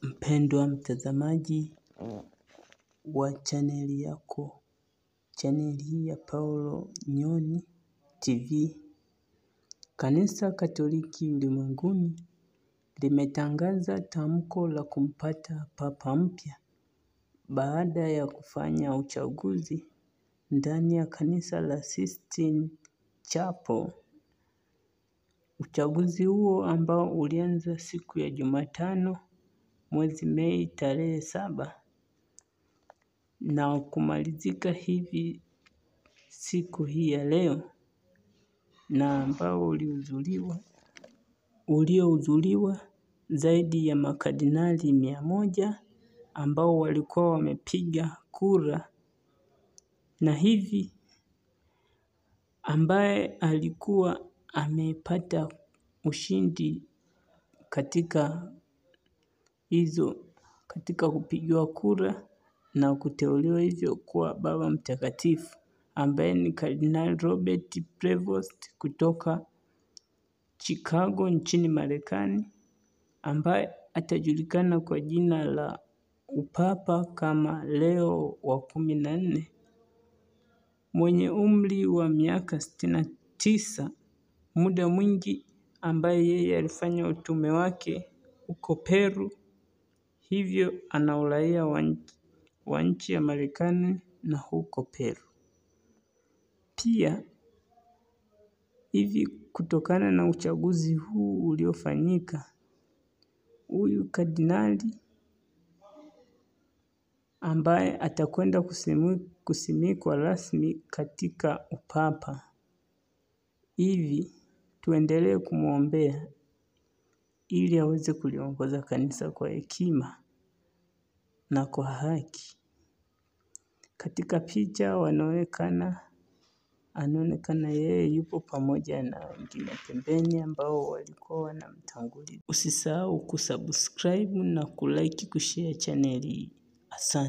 Mpendwa mtazamaji wa chaneli yako, chaneli hii ya Paulo Nyoni TV. Kanisa Katoliki ulimwenguni limetangaza tamko la kumpata papa mpya baada ya kufanya uchaguzi ndani ya kanisa la Sistine Chapel. Uchaguzi huo ambao ulianza siku ya Jumatano mwezi Mei tarehe 7 na kumalizika hivi siku hii ya leo, na ambao uliohudhuriwa zaidi ya makardinali 100 ambao walikuwa wamepiga kura, na hivi ambaye alikuwa amepata ushindi katika kupigiwa kura na kuteuliwa hivyo kuwa Baba Mtakatifu, ambaye ni Kardinali Robert Prevost kutoka Chicago nchini Marekani, ambaye atajulikana kwa jina la upapa kama Leo wa 14, mwenye umri wa miaka 69, muda mwingi ambaye yeye alifanya utume wake huko Peru, hivyo ana uraia wa nchi ya Marekani na huko Peru. Pia hivi kutokana na uchaguzi huu uliofanyika, huyu kardinali ambaye atakwenda kusimikwa rasmi katika upapa, hivi tuendelee kumwombea ili aweze kuliongoza kanisa kwa hekima na kwa haki. Katika picha anaonekana yeye yupo pamoja na wengine pembeni ambao walikuwa wanamtangulia. Usisahau kusubscribe na kulike, kushare channel hii. Asante.